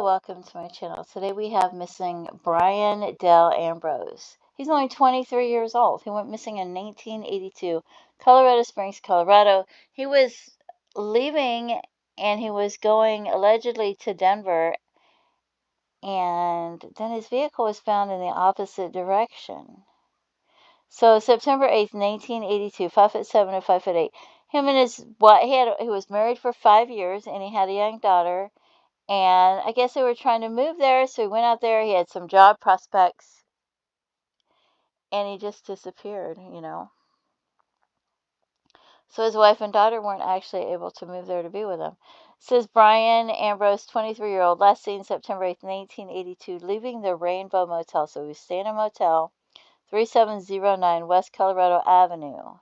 welcome to my channel. Today we have missing Bryan Dell Ambrose. He's only 23 years old. He went missing in 1982, Colorado Springs, Colorado. He was leaving and he was going allegedly to Denver, and then his vehicle was found in the opposite direction. So September 8th, 1982, 5'7" and 5'8". Him and his wife, he was married for 5 years and he had a young daughter. And I guess they were trying to move there, so he went out there. He had some job prospects, and he just disappeared, So his wife and daughter weren't actually able to move there to be with him. It says Bryan Ambrose, 23-year-old, last seen September 8th, 1982, leaving the Rainbow Motel. So he was staying in a motel, 3709 West Colorado Avenue.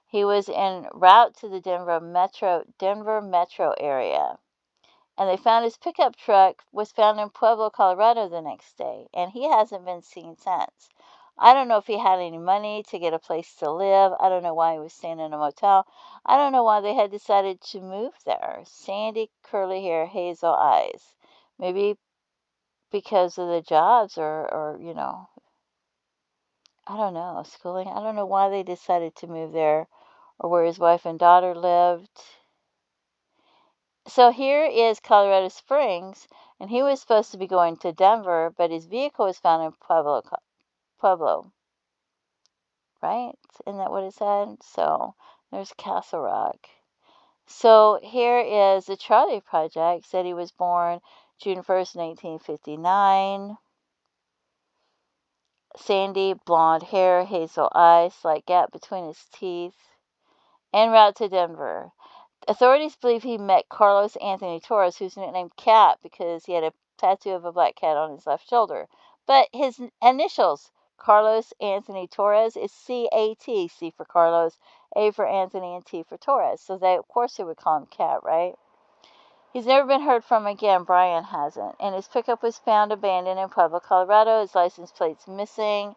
He was en route to the Denver metro area. And they found his pickup truck was found in Pueblo, Colorado the next day, and he hasn't been seen since. I don't know if he had any money to get a place to live. I don't know why he was staying in a motel. I don't know why they had decided to move there. Sandy, curly hair, hazel eyes. Maybe because of the jobs or I don't know, schooling. I don't know why they decided to move there or where his wife and daughter lived. So here is Colorado Springs, and he was supposed to be going to Denver, but his vehicle was found in Pueblo, right? Isn't that what it said? So there's Castle Rock. So here is the Charlie Project. Said he was born June 1st, 1959. Sandy, blonde hair, hazel eyes, slight gap between his teeth. En route to Denver. Authorities believe he met Carlos Anthony Torres, who's nicknamed Cat because he had a tattoo of a black cat on his left shoulder. But his initials, Carlos Anthony Torres, is C-A-T, C for Carlos, A for Anthony, and T for Torres. So of course they would call him Cat, right? He's never been heard from again. Bryan hasn't. And his pickup was found abandoned in Pueblo, Colorado. His license plate's missing.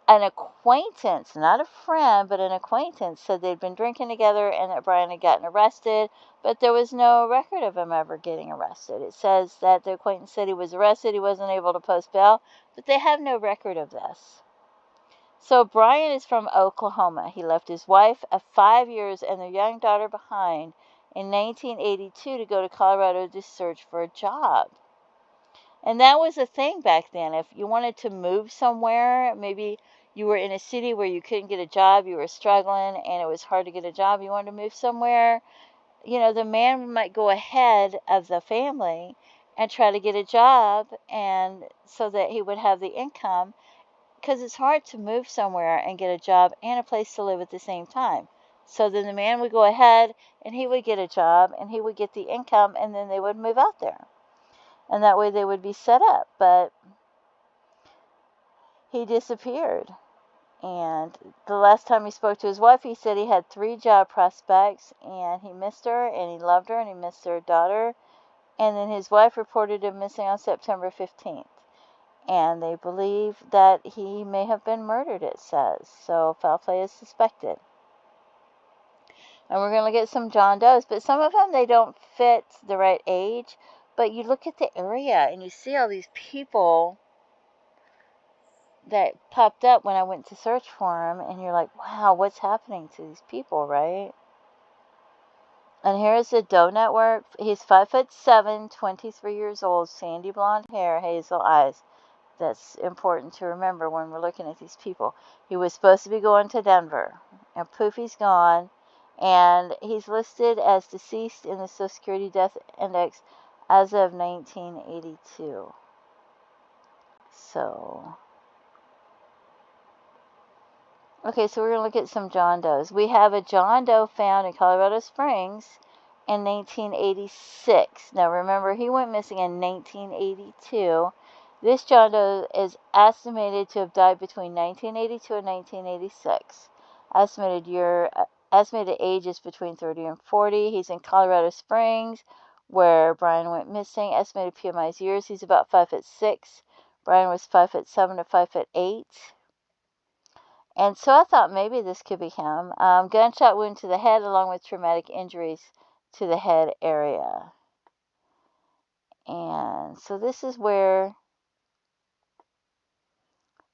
An acquaintance, not a friend, but an acquaintance, said they'd been drinking together and that Bryan had gotten arrested, but there was no record of him ever getting arrested. It says that the acquaintance said he was arrested, he wasn't able to post bail, but they have no record of this. So Bryan is from Oklahoma. He left his wife of 5 years and their young daughter behind in 1982 to go to Colorado to search for a job. And that was a thing back then. If you wanted to move somewhere, maybe you were in a city where you couldn't get a job, you were struggling, and it was hard to get a job, you wanted to move somewhere, the man might go ahead of the family and try to get a job, and so that he would have the income, because it's hard to move somewhere and get a job and a place to live at the same time. So then the man would go ahead, and he would get a job, and he would get the income, and then they would move out there. And that way they would be set up. But he disappeared. And the last time he spoke to his wife, he said he had 3 job prospects, and he missed her, and he loved her, and he missed their daughter. And then his wife reported him missing on September 15th. And they believe that he may have been murdered, it says. So foul play is suspected. And we're going to look at some John Does, but some of them, they don't fit the right age. But you look at the area, and you see all these people that popped up when I went to search for him, and you're like, wow, what's happening to these people, right? And here's the Doe Network. He's 5'7", 23 years old, sandy blonde hair, hazel eyes. That's important to remember when we're looking at these people. He was supposed to be going to Denver, and poof, he's gone. And he's listed as deceased in the Social Security Death Index as of 1982. So, okay, so we're going to look at some John Does. We have a John Doe found in Colorado Springs in 1986. Now, remember, he went missing in 1982. This John Doe is estimated to have died between 1982 and 1986. Estimated age is between 30 and 40. He's in Colorado Springs, where Bryan went missing. Estimated PMI's years, he's about 5'6". Bryan was 5'7" to 5'8". And so I thought maybe this could be him. Gunshot wound to the head along with traumatic injuries to the head area. And so this is where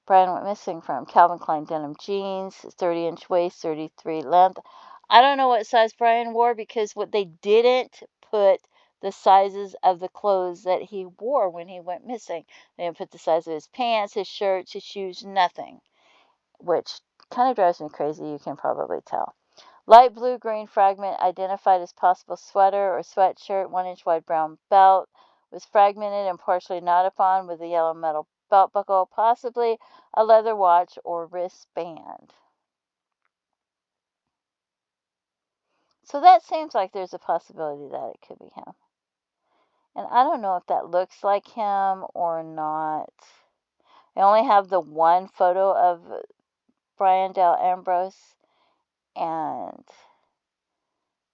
Bryan went missing from. Calvin Klein denim jeans, 30-inch waist, 33 length. I don't know what size Bryan wore because what they didn't put the sizes of the clothes that he wore when he went missing. They didn't put the size of his pants, his shirts, his shoes, nothing, which kind of drives me crazy. You can probably tell. Light blue-green fragment identified as possible sweater or sweatshirt, 1-inch wide brown belt, was fragmented and partially knotted upon with a yellow metal belt buckle, possibly a leather watch or wristband. So that seems like there's a possibility that it could be him. And I don't know if that looks like him or not. I only have the one photo of Bryan Ambrose, and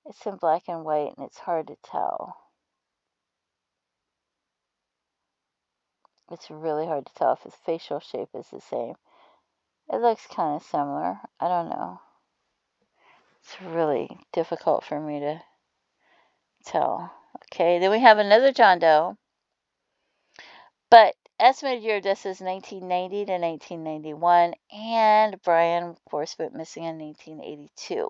it's in black and white, and it's hard to tell. It's really hard to tell if his facial shape is the same. It looks kind of similar. I don't know. It's really difficult for me to tell. Okay, then we have another John Doe, but estimated year of death is 1990 to 1991, and Bryan, of course, went missing in 1982.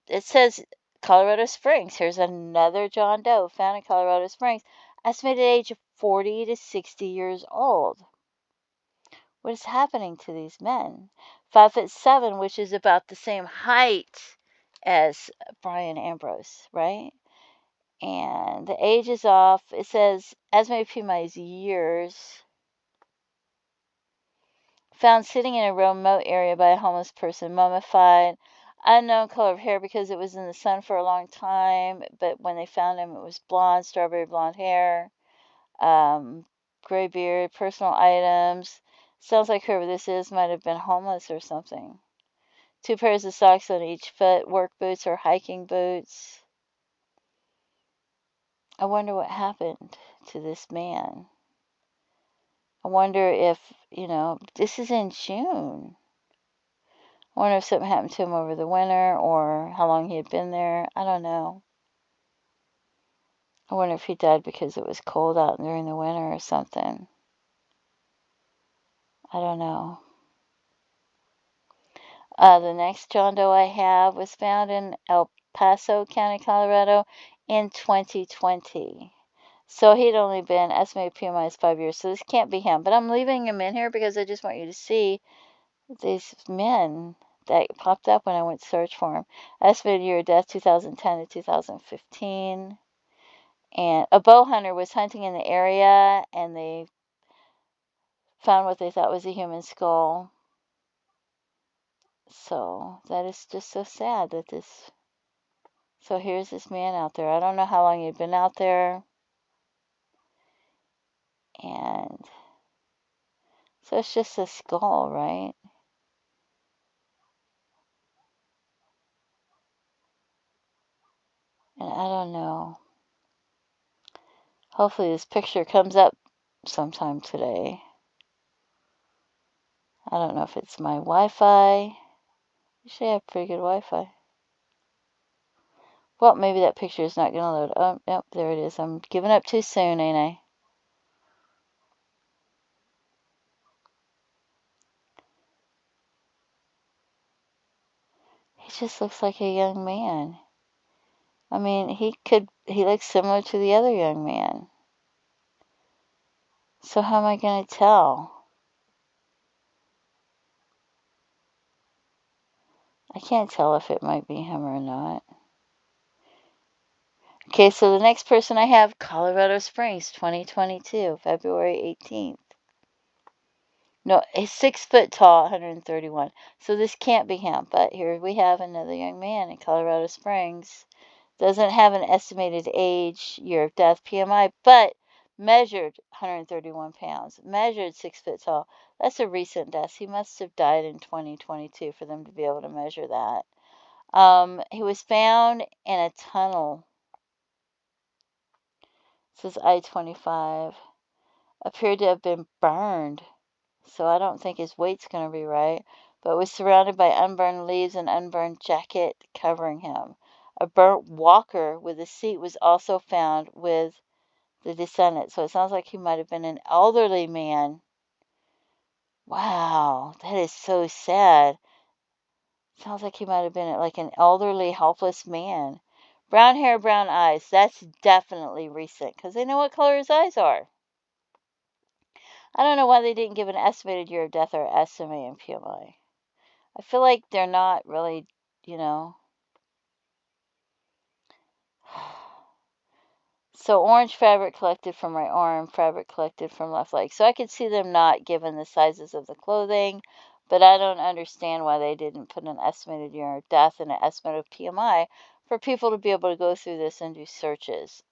It says Colorado Springs. Here's another John Doe found in Colorado Springs, estimated age of 40 to 60 years old. What is happening to these men? 5'7", which is about the same height as Bryan Ambrose, right? And the age is off. It says estimated PMI years. Found sitting in a remote area by a homeless person, mummified. Unknown color of hair because it was in the sun for a long time. But when they found him, it was blonde, strawberry blonde hair, gray beard, personal items. Sounds like whoever this is might have been homeless or something. 2 pairs of socks on each foot, work boots or hiking boots. I wonder what happened to this man. I wonder if, this is in June. I wonder if something happened to him over the winter or how long he had been there. I don't know. I wonder if he died because it was cold out during the winter or something. I don't know. The next John Doe I have was found in El Paso County, Colorado in 2020. So he'd only been estimated PMI is 5 years. So this can't be him. But I'm leaving him in here because I just want you to see these men that popped up when I went to search for him. Estimated year of death 2010 to 2015. And a bow hunter was hunting in the area and they found what they thought was a human skull. So that is just so sad that this. So here's this man out there. I don't know how long he'd been out there. And so it's just a skull, right? And I don't know. Hopefully this picture comes up sometime today. I don't know if it's my Wi-Fi. Usually I have pretty good Wi-Fi. Well, maybe that picture is not going to load. Oh, yep, there it is. I'm giving up too soon, ain't I? He just looks like a young man. I mean, he looks similar to the other young man. So how am I going to tell? I can't tell if it might be him or not. Okay, so the next person I have, Colorado Springs, 2022, February 18th. No, he's 6 foot tall, 131. So this can't be him. But here we have another young man in Colorado Springs. Doesn't have an estimated age, year of death, PMI, but measured 131 pounds, measured 6 foot tall. That's a recent death. He must have died in 2022 for them to be able to measure that. He was found in a tunnel. It says I-25. Appeared to have been burned. So I don't think his weight's going to be right. But was surrounded by unburned leaves and unburned jacket covering him. A burnt walker with a seat was also found with the descendant. So it sounds like he might have been an elderly man. Wow, that is so sad. Sounds like he might have been like an elderly, helpless man. Brown hair, brown eyes. That's definitely recent because they know what color his eyes are. I don't know why they didn't give an estimated year of death or estimated PMI. I feel like they're not really, you know. So orange fabric collected from right arm, fabric collected from left leg. So I could see them not given the sizes of the clothing, but I don't understand why they didn't put an estimated year of death and an estimate of PMI for people to be able to go through this and do searches.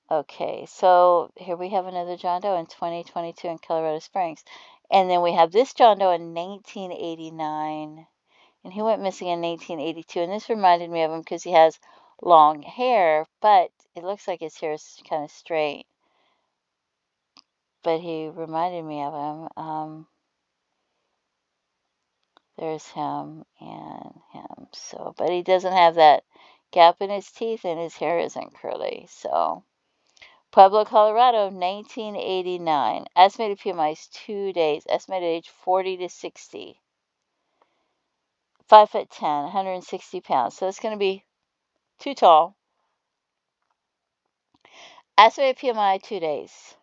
Okay, so here we have another John Doe in 2022 in Colorado Springs. And then we have this John Doe in 1989. And he went missing in 1982. And this reminded me of him because he has long hair, but it looks like his hair is kind of straight. But he reminded me of him. There's him and him. So, but he doesn't have that gap in his teeth and his hair isn't curly. So, Pueblo, Colorado, 1989. Estimated PMI is 2 days. Estimated age 40 to 60. 5'10", 160 pounds. So it's going to be too tall. Estimated PMI 2 days.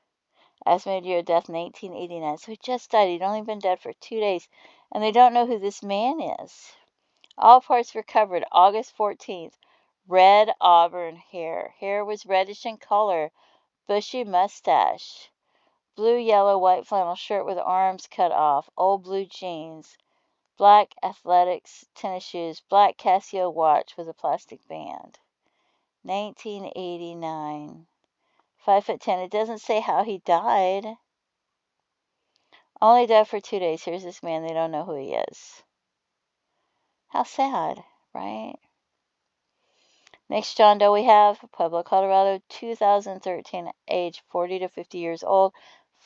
Estimated year of death 1989. So he just died. He'd only been dead for 2 days. And they don't know who this man is. All parts recovered August 14th. Red auburn hair. Hair was reddish in color. Bushy mustache. Blue, yellow, white flannel shirt with arms cut off. Old blue jeans. Black athletics tennis shoes. Black Casio watch with a plastic band. 1989. 5'10". It doesn't say how he died. Only died for 2 days. Here's this man. They don't know who he is. How sad, right? Next John Doe we have, Pueblo, Colorado, 2013, age 40 to 50 years old,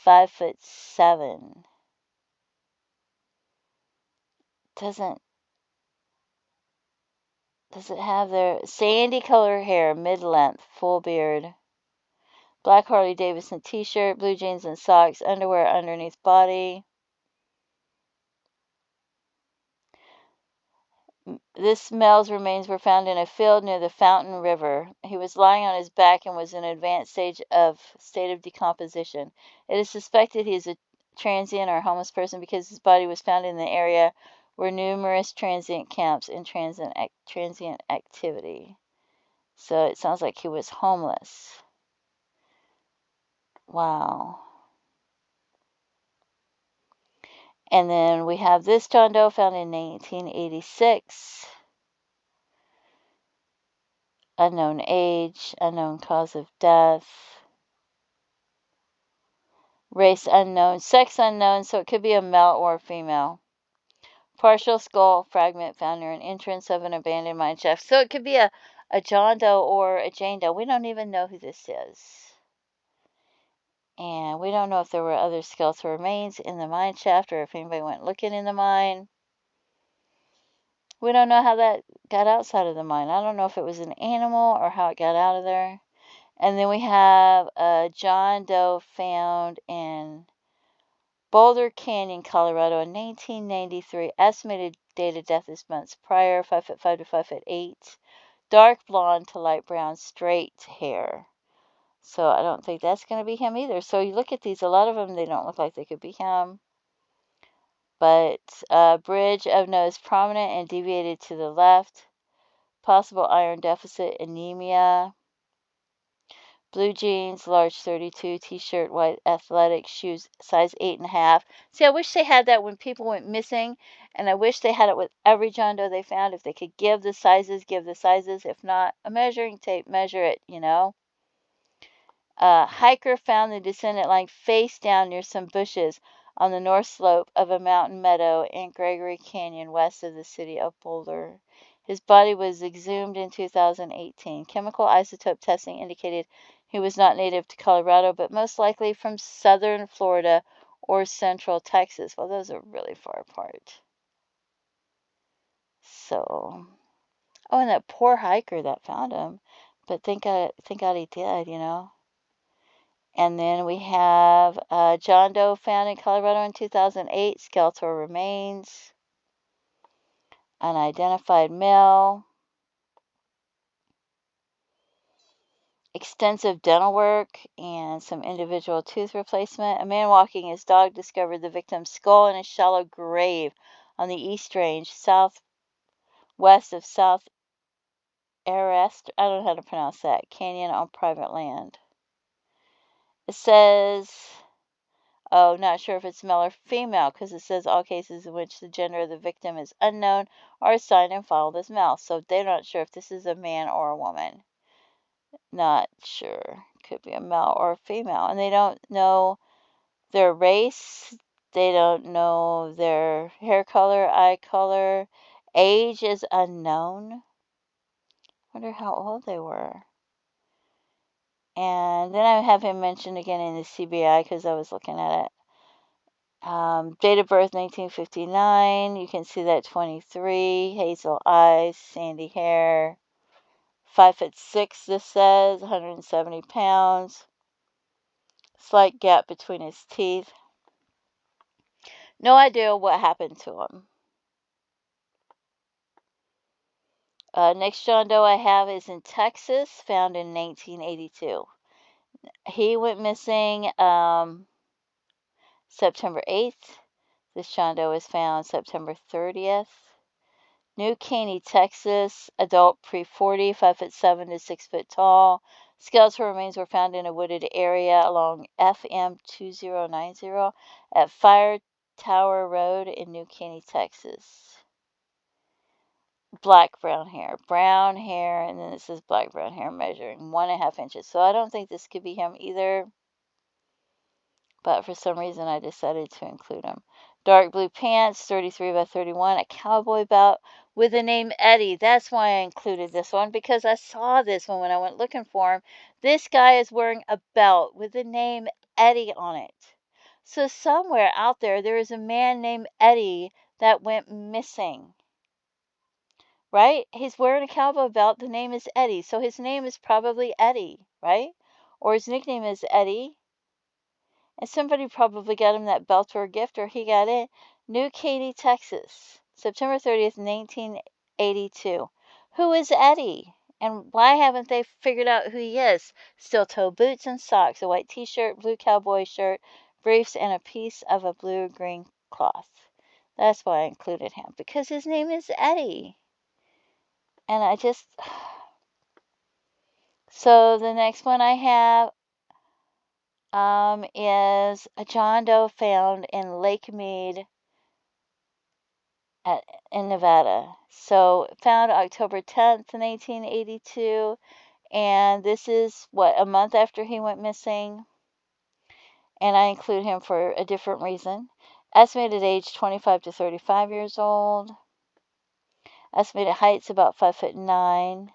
5'7". Does it have their sandy color hair, mid-length, full beard, black Harley Davidson t-shirt, blue jeans and socks, underwear underneath body. This male's remains were found in a field near the Fountain River. He was lying on his back and was in an advanced state of decomposition. It is suspected he is a transient or homeless person because his body was found in the area where numerous transient camps and transient activity. So it sounds like he was homeless. Wow. And then we have this John Doe found in 1986. Unknown age, unknown cause of death, race unknown, sex unknown, so it could be a male or a female. Partial skull fragment found near an entrance of an abandoned mine shaft. So it could be a John Doe or a Jane Doe. We don't even know who this is. And we don't know if there were other skeletal remains in the mine shaft or if anybody went looking in the mine. We don't know how that got outside of the mine. I don't know if it was an animal or how it got out of there. And then we have a John Doe found in Boulder Canyon, Colorado in 1993. Estimated date of death is months prior, 5'5" to 5'8". Dark blonde to light brown, straight hair. So I don't think that's going to be him either. So you look at these, a lot of them, they don't look like they could be him. But bridge of nose prominent and deviated to the left. Possible iron deficit, anemia. Blue jeans, large 32, t-shirt, white athletic shoes, size 8.5. See, I wish they had that when people went missing, and I wish they had it with every John Doe they found. If they could give the sizes, give the sizes. If not, a measuring tape, measure it, you know. Hiker found the descendant lying face down near some bushes on the north slope of a mountain meadow in Gregory Canyon, west of the city of Boulder. His body was exhumed in 2018. Chemical isotope testing indicated he was not native to Colorado, but most likely from southern Florida or central Texas. Well, those are really far apart. So, oh, and that poor hiker that found him. But thank God he did, you know. And then we have John Doe found in Colorado in 2008, skeletal remains, unidentified male, extensive dental work, and some individual tooth replacement. A man walking his dog discovered the victim's skull in a shallow grave on the East Range, southwest of South Arrest. I don't know how to pronounce that. Canyon on private land. It says, oh, not sure if it's male or female because it says all cases in which the gender of the victim is unknown are assigned and filed as male. So they're not sure if this is a man or a woman. Not sure. Could be a male or a female. And they don't know their race. They don't know their hair color, eye color. Age is unknown. Wonder how old they were. And then I have him mentioned again in the CBI because I was looking at it. Date of birth 1959. You can see that 23. Hazel eyes, sandy hair. 5'6", this says, 170 pounds. Slight gap between his teeth. No idea what happened to him. Next John Doe I have is in Texas, found in 1982. He went missing September 8th. This John Doe was found September 30th. New Caney, Texas, adult pre-40, 5'7" to 6 foot tall. Skeletal remains were found in a wooded area along FM 2090 at Fire Tower Road in New Caney, Texas. Black brown hair, and then it says black brown hair measuring 1.5 inches. So I don't think this could be him either, but for some reason I decided to include him. Dark blue pants, 33 by 31, a cowboy belt with the name Eddie. That's why I included this one, because I saw this one when I went looking for him. This guy is wearing a belt with the name Eddie on it. So somewhere out there is a man named Eddie that went missing. Right? He's wearing a cowboy belt. The name is Eddie. So his name is probably Eddie, right? Or his nickname is Eddie. And somebody probably got him that belt or a gift, or he got it. New Katy, Texas, September 30th, 1982. Who is Eddie? And why haven't they figured out who he is? Steel-toe boots and socks, a white t-shirt, blue cowboy shirt, briefs, and a piece of a blue-green cloth. That's why I included him, because his name is Eddie. And I just... So the next one I have is a John Doe found in Lake Mead in Nevada. So found October 10th, 1982. And this is, a month after he went missing. And I include him for a different reason. Estimated age 25 to 35 years old. Estimated height's about 5'9".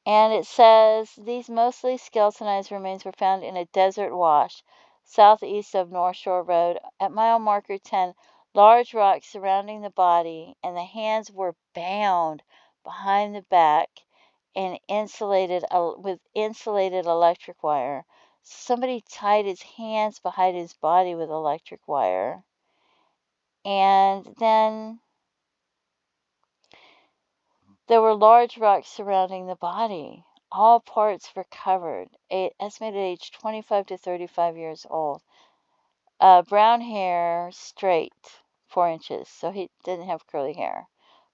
And it says these mostly skeletonized remains were found in a desert wash southeast of North Shore Road at mile marker 10. Large rocks surrounding the body, and the hands were bound behind the back and insulated with insulated electric wire. Somebody tied his hands behind his body with electric wire. And then there were large rocks surrounding the body. All parts were covered. Estimated age 25 to 35 years old. Brown hair, straight, 4 inches, so he didn't have curly hair.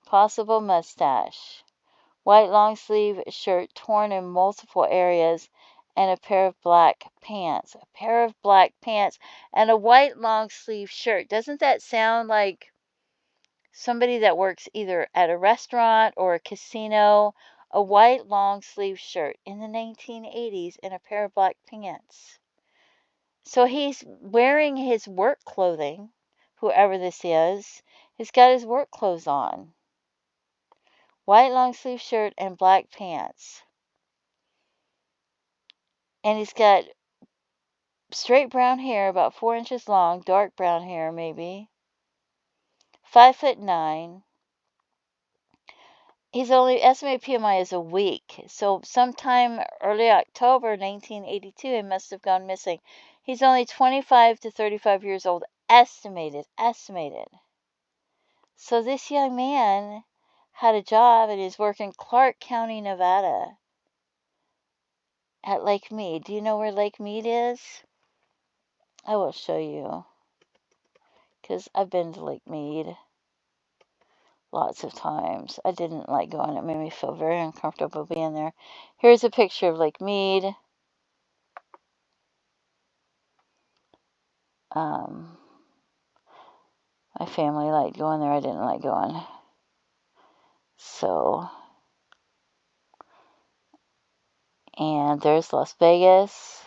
Possible mustache. White long sleeve shirt torn in multiple areas, and a pair of black pants. A pair of black pants and a white long sleeve shirt. Doesn't that sound like somebody that works either at a restaurant or a casino? A white long sleeve shirt in the 1980s and a pair of black pants. So he's wearing his work clothing, whoever this is. He's got his work clothes on. White long sleeve shirt and black pants. And he's got straight brown hair, about 4 inches long, dark brown hair maybe. 5'9". He's only estimated PMI is a week. So sometime early October 1982, he must have gone missing. He's only 25 to 35 years old, estimated. So this young man had a job and is working Clark County, Nevada at Lake Mead. Do you know where Lake Mead is? I will show you because I've been to Lake Mead lots of times. I didn't like going. It made me feel very uncomfortable being there. Here's a picture of Lake Mead. My family liked going there. I didn't like going. So, and there's Las Vegas.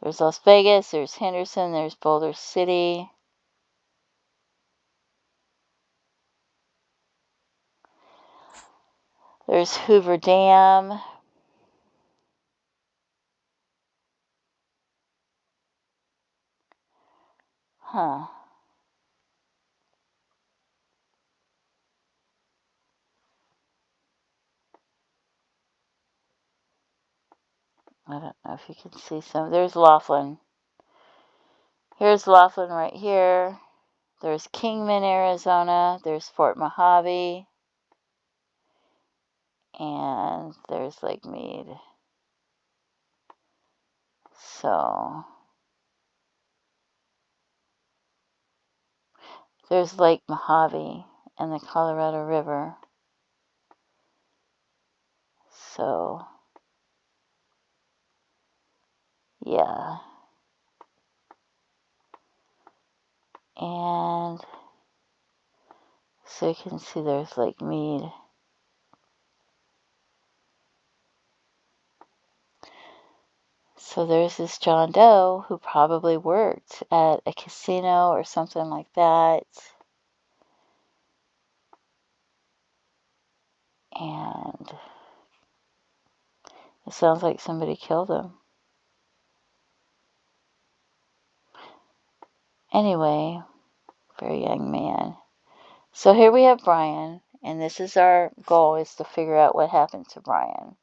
There's Las Vegas. There's Henderson. There's Boulder City. There's Hoover Dam. Huh. I don't know if you can see some. There's Laughlin. Here's Laughlin right here. There's Kingman, Arizona. There's Fort Mojave. And there's Lake Mead. So, there's Lake Mojave and the Colorado River. So, yeah. And so you can see there's Lake Mead. So there's this John Doe who probably worked at a casino or something like that. And it sounds like somebody killed him. Anyway, very young man. So here we have Bryan, and this is our goal, is to figure out what happened to Bryan.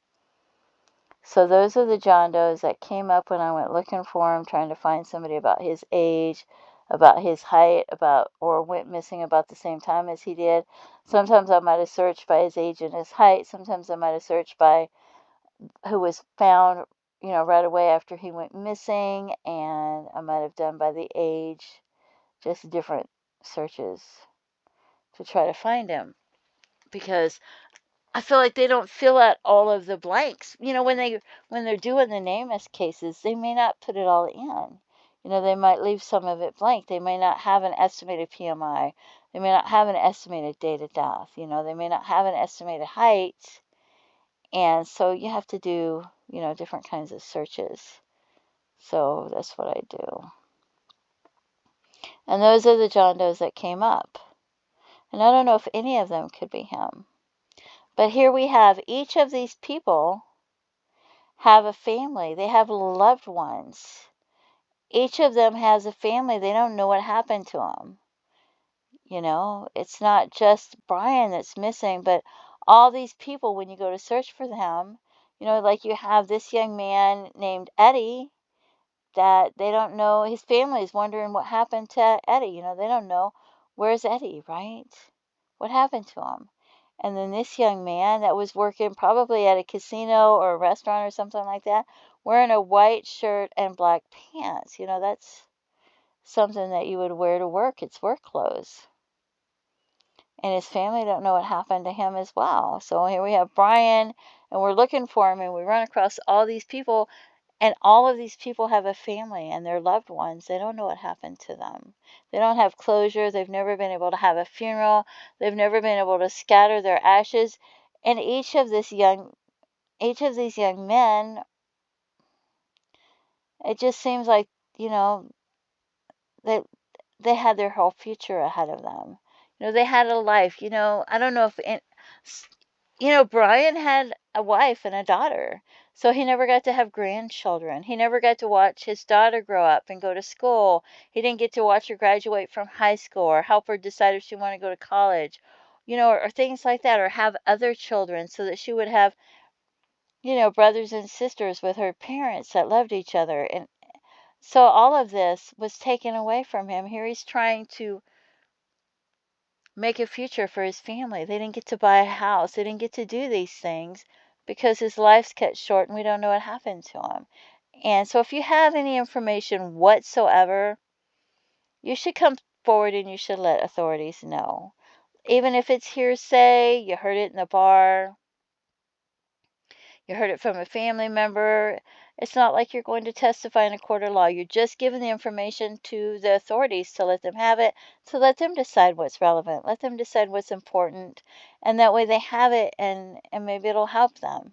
So those are the John Does that came up when I went looking for him, trying to find somebody about his age, about his height, or went missing about the same time as he did. Sometimes I might have searched by his age and his height. Sometimes I might have searched by who was found, right away after he went missing, and I might have done by the age, just different searches to try to find him, because I feel like they don't fill out all of the blanks. When they're doing the NamUs cases, they may not put it all in. They might leave some of it blank. They may not have an estimated PMI. They may not have an estimated date of death. They may not have an estimated height. And so you have to do, different kinds of searches. So that's what I do. And those are the John Does that came up. And I don't know if any of them could be him. But here we have each of these people have a family. They have loved ones. Each of them has a family. They don't know what happened to them. It's not just Bryan that's missing, but all these people, when you go to search for them, like you have this young man named Eddie that they don't know. His family is wondering what happened to Eddie. They don't know, where's Eddie, right? What happened to him? And then this young man that was working probably at a casino or a restaurant or something like that, wearing a white shirt and black pants. That's something that you would wear to work. It's work clothes. And his family don't know what happened to him as well. So here we have Bryan, and we're looking for him, and we run across all these people, and all of these people have a family and their loved ones. They don't know what happened to them. They don't have closure. They've never been able to have a funeral. They've never been able to scatter their ashes. And each of these young men, it just seems like, they they had their whole future ahead of them. They had a life. I don't know Bryan had a wife and a daughter, so he never got to have grandchildren. He never got to watch his daughter grow up and go to school. He didn't get to watch her graduate from high school or help her decide if she wanted to go to college or things like that, or have other children so that she would have, brothers and sisters with her parents that loved each other. And so all of this was taken away from him. Here he's trying to make a future for his family. They didn't get to buy a house. They didn't get to do these things because his life's cut short and we don't know what happened to him. And so if you have any information whatsoever, you should come forward and you should let authorities know. Even if it's hearsay, you heard it in the bar, you heard it from a family member, it's not like you're going to testify in a court of law. You're just giving the information to the authorities to let them have it, to let them decide what's relevant, let them decide what's important, and that way they have it, and maybe it'll help them.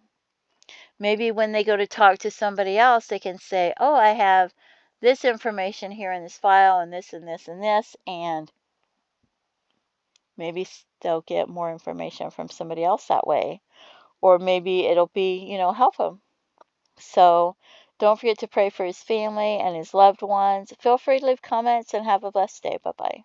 Maybe when they go to talk to somebody else, they can say, oh, I have this information here in this file, and this and this and this, and maybe they'll get more information from somebody else that way. Or maybe it'll be, help him. So don't forget to pray for his family and his loved ones. Feel free to leave comments and have a blessed day. Bye bye.